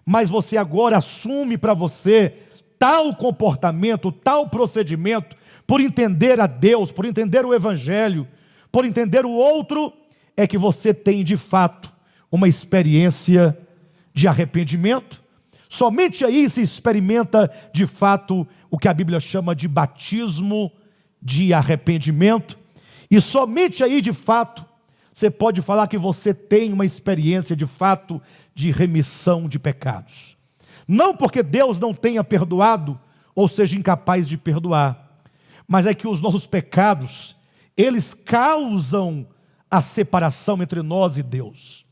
mas você agora assume para você tal comportamento, tal procedimento, por entender a Deus, por entender o Evangelho, por entender o outro, é que você tem de fato uma experiência de arrependimento. Somente aí se experimenta de fato o que a Bíblia chama de batismo de arrependimento, e somente aí de fato você pode falar que você tem uma experiência de fato de remissão de pecados. Não porque Deus não tenha perdoado, ou seja incapaz de perdoar, mas é que os nossos pecados, eles causam a separação entre nós e Deus.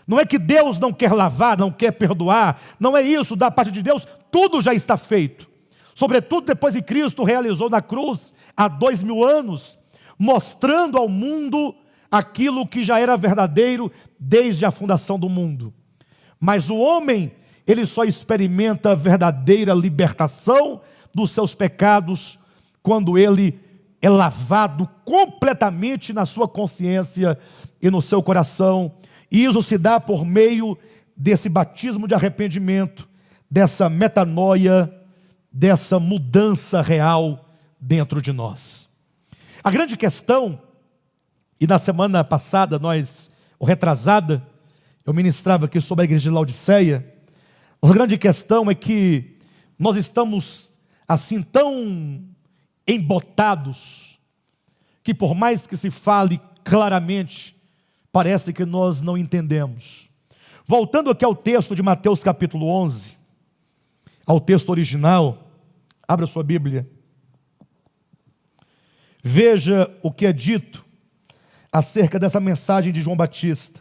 Não é que Deus não quer lavar, não quer perdoar, não é isso, da parte de Deus, tudo já está feito. Sobretudo depois que Cristo realizou na cruz, há 2000 anos, mostrando ao mundo aquilo que já era verdadeiro desde a fundação do mundo. Mas o homem, ele só experimenta a verdadeira libertação dos seus pecados quando ele é lavado completamente na sua consciência e no seu coração. E isso se dá por meio desse batismo de arrependimento, dessa metanoia, dessa mudança real dentro de nós. A grande questão, e na semana passada, ou retrasada, eu ministrava aqui sobre a igreja de Laodiceia. A grande questão é que nós estamos assim tão embotados, que por mais que se fale claramente, parece que nós não entendemos. Voltando aqui ao texto de Mateus capítulo 11, ao texto original, abra sua Bíblia, veja o que é dito acerca dessa mensagem de João Batista.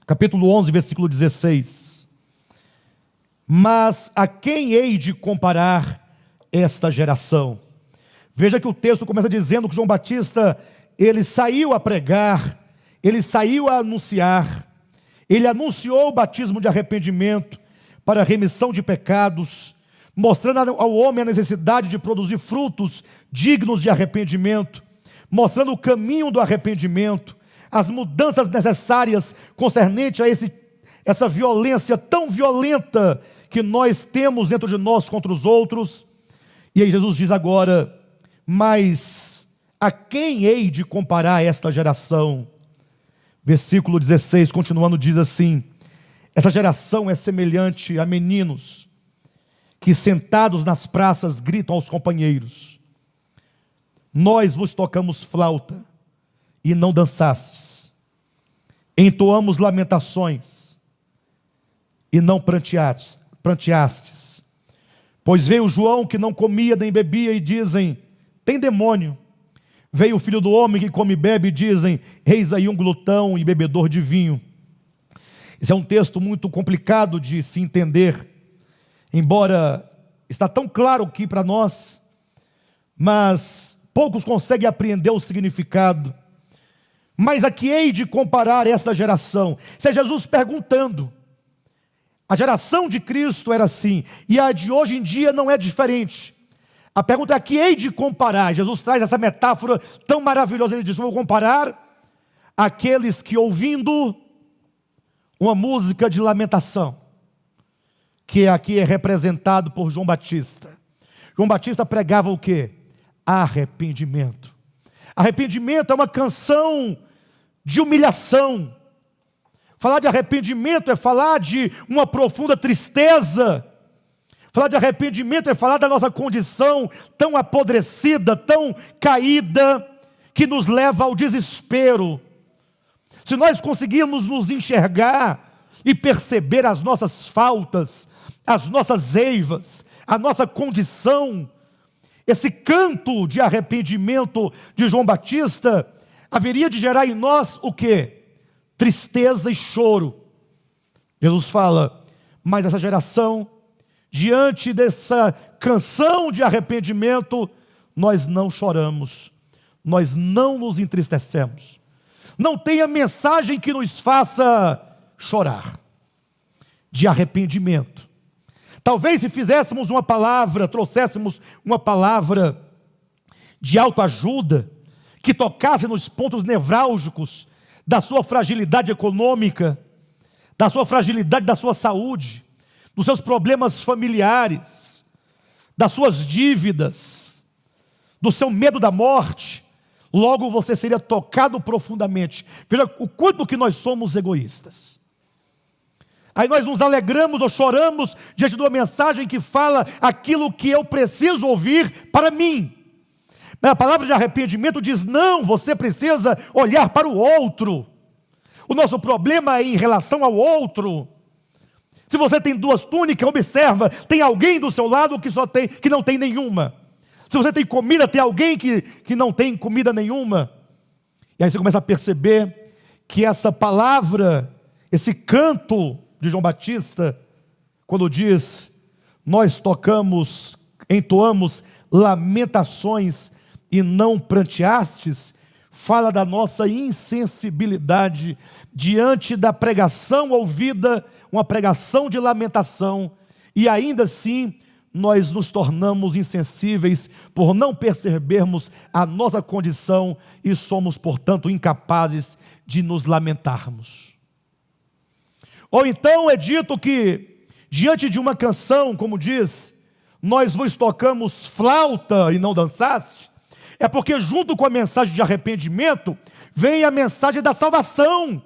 Capítulo 11, versículo 16. Mas a quem hei de comparar esta geração? Veja que o texto começa dizendo que João Batista, ele saiu a pregar, ele saiu a anunciar, Ele anunciou o batismo de arrependimento para a remissão de pecados, mostrando ao homem a necessidade de produzir frutos dignos de arrependimento, mostrando o caminho do arrependimento, as mudanças necessárias concernentes a essa violência tão violenta que nós temos dentro de nós contra os outros. E aí Jesus diz agora: mas a quem hei de comparar esta geração? Versículo 16, continuando, diz assim: essa geração é semelhante a meninos que sentados nas praças gritam aos companheiros: nós vos tocamos flauta e não dançastes, entoamos lamentações e não pranteastes. Pois veio João que não comia nem bebia e dizem: tem demônio. Veio o filho do homem que come e bebe e dizem: eis aí um glutão e bebedor de vinho. Esse é um texto muito complicado de se entender, embora está tão claro aqui para nós, mas poucos conseguem apreender o significado. Mas a que hei de comparar esta geração? Isso é Jesus perguntando. A geração de Cristo era assim, e a de hoje em dia não é diferente. A pergunta é: a que hei de comparar? Jesus traz essa metáfora tão maravilhosa. Ele diz: vou comparar aqueles que, ouvindo uma música de lamentação, que aqui é representado por João Batista. João Batista pregava o quê? Arrependimento. Arrependimento é uma canção de humilhação. Falar de arrependimento é falar de uma profunda tristeza. Falar de arrependimento é falar da nossa condição tão apodrecida, tão caída, que nos leva ao desespero. Se nós conseguirmos nos enxergar e perceber as nossas faltas, as nossas eivas, a nossa condição, esse canto de arrependimento de João Batista haveria de gerar em nós o quê? Tristeza e choro. Jesus fala: mas essa geração, diante dessa canção de arrependimento, nós não choramos, nós não nos entristecemos. Não tem a mensagem que nos faça chorar de arrependimento. Talvez se fizéssemos uma palavra, trouxéssemos uma palavra de autoajuda, que tocasse nos pontos nevrálgicos da sua fragilidade econômica, da sua fragilidade da sua saúde, dos seus problemas familiares, das suas dívidas, do seu medo da morte, logo você seria tocado profundamente. Veja o quanto que nós somos egoístas. Aí nós nos alegramos ou choramos diante de uma mensagem que fala aquilo que eu preciso ouvir para mim. A palavra de arrependimento diz: não, você precisa olhar para o outro. O nosso problema é em relação ao outro. Se você tem duas túnicas, observa, tem alguém do seu lado que não tem nenhuma. Se você tem comida, tem alguém que não tem comida nenhuma. E aí você começa a perceber que essa palavra, esse canto de João Batista, quando diz: nós entoamos lamentações e não pranteastes, fala da nossa insensibilidade diante da pregação ouvida, uma pregação de lamentação, e ainda assim nós nos tornamos insensíveis por não percebermos a nossa condição e somos, portanto, incapazes de nos lamentarmos. Ou então é dito que, diante de uma canção, como diz, nós vos tocamos flauta e não dançaste, é porque junto com a mensagem de arrependimento, vem a mensagem da salvação.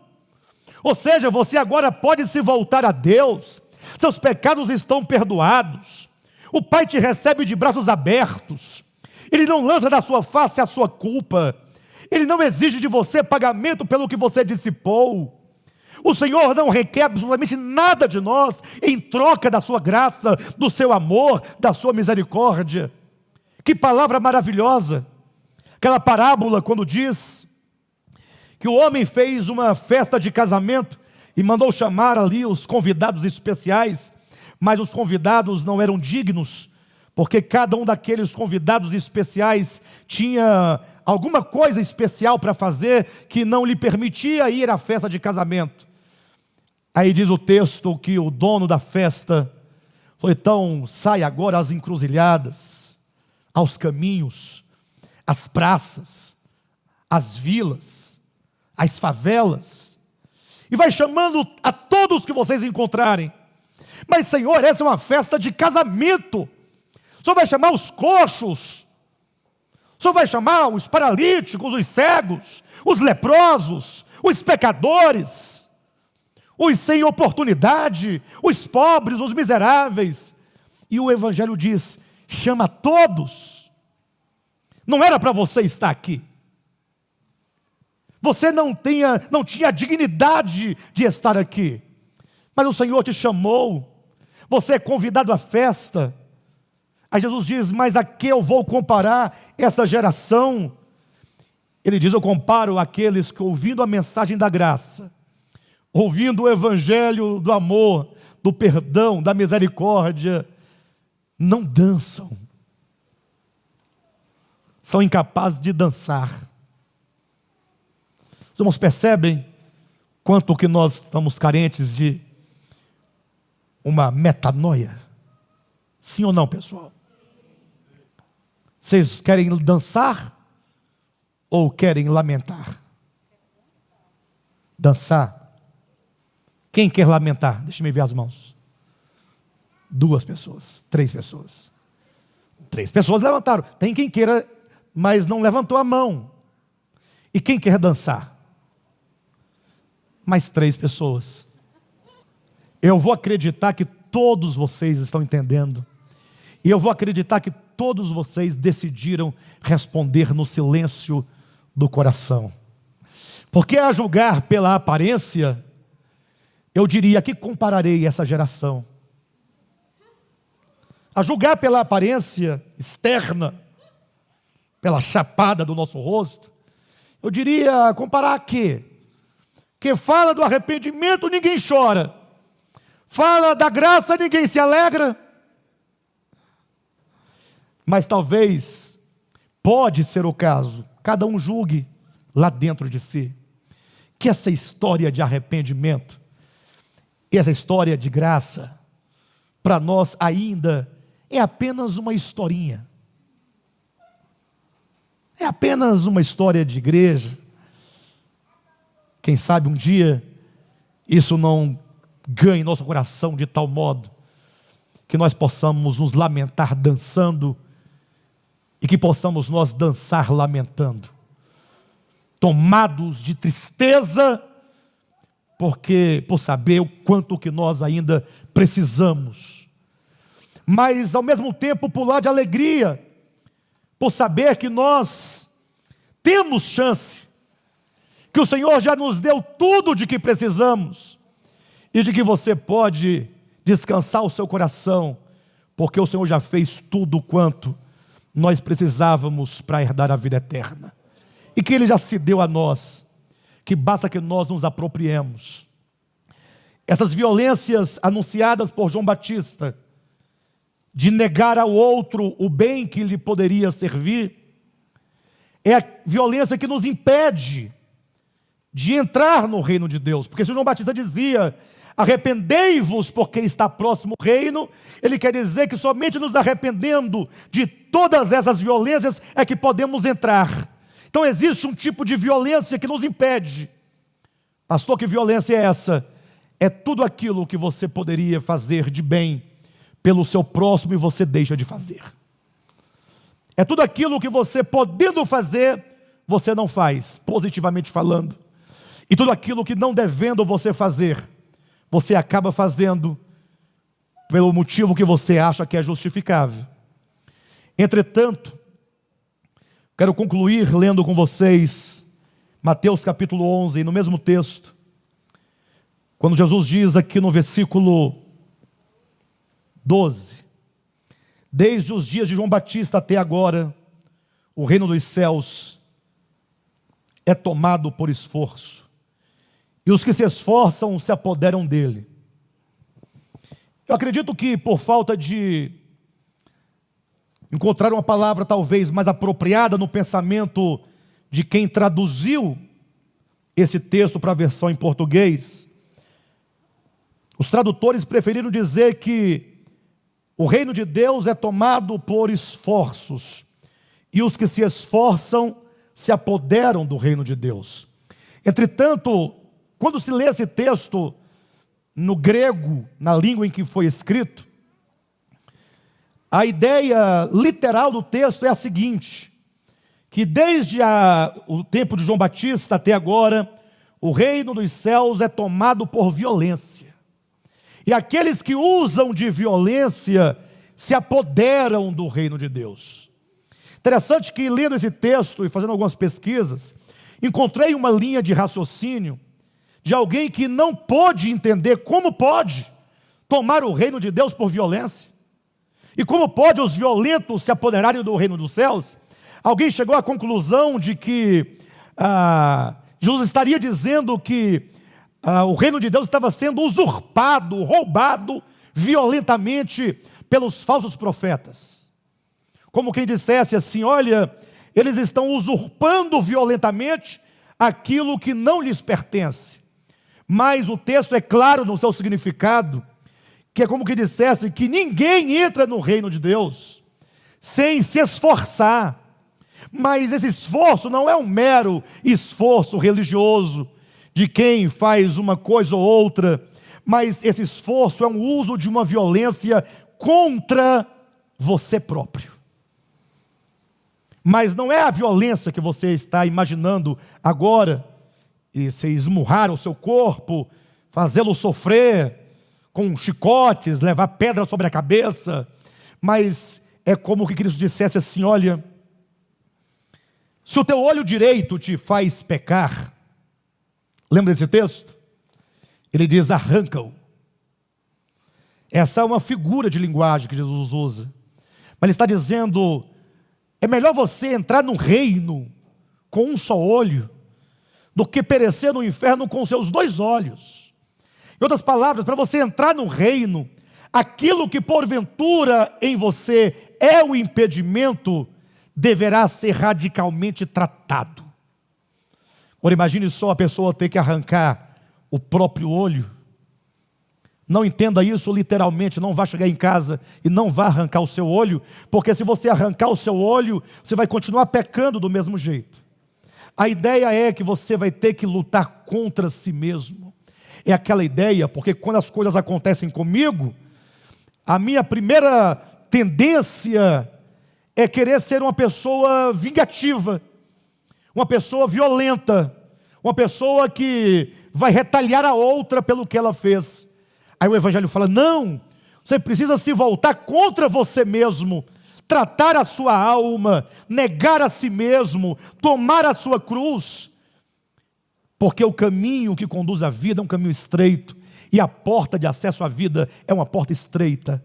Ou seja, você agora pode se voltar a Deus, seus pecados estão perdoados, o Pai te recebe de braços abertos, Ele não lança da sua face a sua culpa, Ele não exige de você pagamento pelo que você dissipou. O Senhor não requer absolutamente nada de nós em troca da sua graça, do seu amor, da sua misericórdia. Que palavra maravilhosa! Aquela parábola quando diz que o homem fez uma festa de casamento e mandou chamar ali os convidados especiais, mas os convidados não eram dignos, porque cada um daqueles convidados especiais tinha alguma coisa especial para fazer que não lhe permitia ir à festa de casamento. Aí diz o texto que o dono da festa falou: então sai agora às encruzilhadas, aos caminhos, às praças, às vilas, às favelas, e vai chamando a todos que vocês encontrarem. Mas, Senhor, essa é uma festa de casamento. O Senhor vai chamar os coxos, o Senhor vai chamar os paralíticos, os cegos, os leprosos, os pecadores, os sem oportunidade, os pobres, os miseráveis. E o Evangelho diz: chama todos. Não era para você estar aqui. Você não tinha a dignidade de estar aqui. Mas o Senhor te chamou. Você é convidado à festa. Aí Jesus diz: mas a que eu vou comparar essa geração? Ele diz: eu comparo aqueles que, ouvindo a mensagem da graça, ouvindo o evangelho do amor, do perdão, da misericórdia, não dançam. São incapazes de dançar. Os irmãos percebem quanto que nós estamos carentes de uma metanoia? Sim ou não, pessoal? Vocês querem dançar ou querem lamentar? Dançar. Quem quer lamentar? Deixa-me ver as mãos. 2 pessoas, 3 pessoas. 3 pessoas levantaram. Tem quem queira, mas não levantou a mão. E quem quer dançar? Mais 3 pessoas. Eu vou acreditar que todos vocês estão entendendo. E eu vou acreditar que todos vocês decidiram responder no silêncio do coração. Porque a julgar pela aparência, eu diria: que compararei essa geração? A julgar pela aparência externa, pela chapada do nosso rosto, eu diria: comparar a quê? Que fala do arrependimento, ninguém chora. Fala da graça, ninguém se alegra. Mas talvez, pode ser o caso, cada um julgue lá dentro de si, que essa história de arrependimento, e essa história de graça, para nós ainda é apenas uma historinha. É apenas uma história de igreja. Quem sabe um dia isso não ganhe nosso coração de tal modo que nós possamos nos lamentar dançando e que possamos nós dançar lamentando, tomados de tristeza, por saber o quanto que nós ainda precisamos, mas ao mesmo tempo pular de alegria, por saber que nós temos chance, que o Senhor já nos deu tudo de que precisamos, e de que você pode descansar o seu coração, porque o Senhor já fez tudo quanto nós precisávamos para herdar a vida eterna, e que Ele já se deu a nós, que basta que nós nos apropriemos. Essas violências anunciadas por João Batista, de negar ao outro o bem que lhe poderia servir, é a violência que nos impede de entrar no reino de Deus. Porque se João Batista dizia: arrependei-vos porque está próximo o reino, ele quer dizer que somente nos arrependendo de todas essas violências é que podemos entrar. Então existe um tipo de violência que nos impede. Pastor, que violência é essa? É tudo aquilo que você poderia fazer de bem pelo seu próximo e você deixa de fazer. É tudo aquilo que você, podendo fazer, você não faz, positivamente falando. E tudo aquilo que não devendo você fazer, você acaba fazendo pelo motivo que você acha que é justificável. Entretanto, quero concluir lendo com vocês Mateus capítulo 11, no mesmo texto, quando Jesus diz aqui no versículo 12: desde os dias de João Batista até agora, o reino dos céus é tomado por esforço, e os que se esforçam se apoderam dele. Eu acredito que por falta de encontrar uma palavra talvez mais apropriada no pensamento de quem traduziu esse texto para a versão em português, Os tradutores preferiram dizer que o reino de Deus é tomado por esforços, e os que se esforçam se apoderam do reino de Deus. Entretanto, quando se lê esse texto no grego, na língua em que foi escrito, a ideia literal do texto é a seguinte: que desde o tempo de João Batista até agora, o reino dos céus é tomado por violência. E aqueles que usam de violência se apoderam do reino de Deus. Interessante que, lendo esse texto e fazendo algumas pesquisas, encontrei uma linha de raciocínio de alguém que não pôde entender como pode tomar o reino de Deus por violência. E como pode os violentos se apoderarem do reino dos céus? Alguém chegou à conclusão de que Jesus estaria dizendo que o reino de Deus estava sendo usurpado, roubado violentamente pelos falsos profetas. Como quem dissesse assim: olha, eles estão usurpando violentamente aquilo que não lhes pertence. Mas o texto é claro no seu significado, que é como que dissesse que ninguém entra no reino de Deus sem se esforçar. Mas esse esforço não é um mero esforço religioso de quem faz uma coisa ou outra, mas esse esforço é um uso de uma violência contra você próprio. Mas não é a violência que você está imaginando agora, e se esmurrar o seu corpo, fazê-lo sofrer com chicotes, levar pedra sobre a cabeça, mas é como que Cristo dissesse assim: olha, se o teu olho direito te faz pecar, lembra desse texto? Ele diz: arranca-o. Essa é uma figura de linguagem que Jesus usa, mas ele está dizendo: é melhor você entrar no reino com um só olho, do que perecer no inferno com seus dois olhos. Em outras palavras, para você entrar no reino, aquilo que porventura em você é o impedimento, deverá ser radicalmente tratado. Agora imagine só a pessoa ter que arrancar o próprio olho. Não entenda isso literalmente, não vá chegar em casa e não vá arrancar o seu olho, porque se você arrancar o seu olho, você vai continuar pecando do mesmo jeito. A ideia é que você vai ter que lutar contra si mesmo. É aquela ideia, porque quando as coisas acontecem comigo, a minha primeira tendência é querer ser uma pessoa vingativa, uma pessoa violenta, uma pessoa que vai retaliar a outra pelo que ela fez. Aí o Evangelho fala: não, você precisa se voltar contra você mesmo, tratar a sua alma, negar a si mesmo, tomar a sua cruz, porque o caminho que conduz à vida é um caminho estreito, e a porta de acesso à vida é uma porta estreita.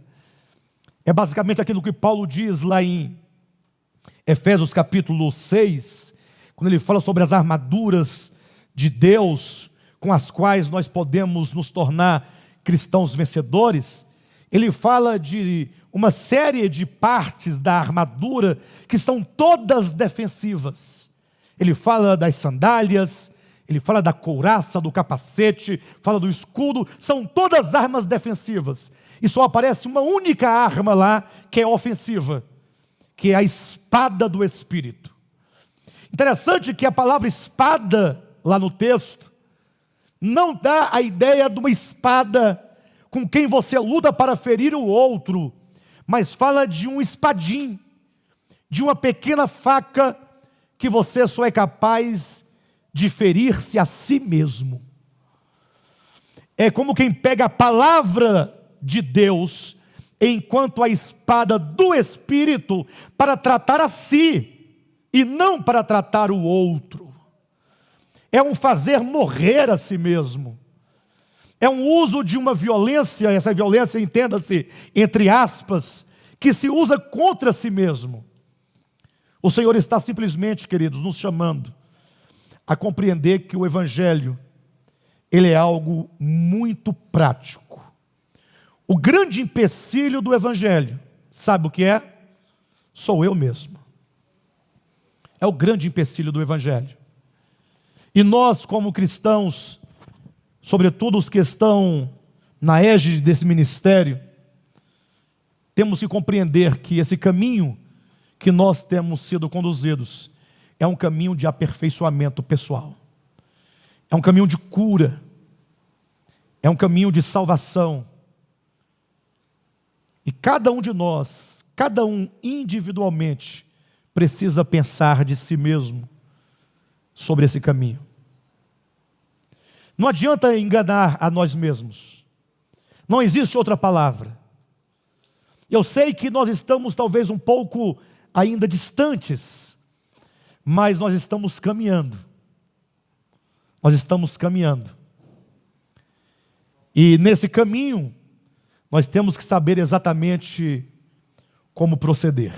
É basicamente aquilo que Paulo diz lá em Efésios capítulo 6, quando ele fala sobre as armaduras de Deus, com as quais nós podemos nos tornar cristãos vencedores. Ele fala de uma série de partes da armadura que são todas defensivas. Ele fala das sandálias, ele fala da couraça, do capacete, fala do escudo, são todas armas defensivas. E só aparece uma única arma lá que é ofensiva, que é a espada do Espírito. Interessante que a palavra espada, lá no texto, não dá a ideia de uma espada com quem você luta para ferir o outro, mas fala de um espadim, de uma pequena faca que você só é capaz de ferir-se a si mesmo. É como quem pega a palavra de Deus enquanto a espada do Espírito para tratar a si e não para tratar o outro. É um fazer morrer a si mesmo. É um uso de uma violência, essa violência, entenda-se, entre aspas, que se usa contra si mesmo. O Senhor está simplesmente, queridos, nos chamando a compreender que o Evangelho, ele é algo muito prático. O grande empecilho do Evangelho, sabe o que é? Sou eu mesmo. É o grande empecilho do Evangelho. E nós, como cristãos, sobretudo os que estão na égide desse ministério, temos que compreender que esse caminho que nós temos sido conduzidos é um caminho de aperfeiçoamento pessoal, é um caminho de cura, é um caminho de salvação. E cada um de nós, cada um individualmente, precisa pensar de si mesmo sobre esse caminho. Não adianta enganar a nós mesmos. Não existe outra palavra. Eu sei que nós estamos talvez um pouco ainda distantes, mas nós estamos caminhando. Nós estamos caminhando. E nesse caminho, nós temos que saber exatamente como proceder.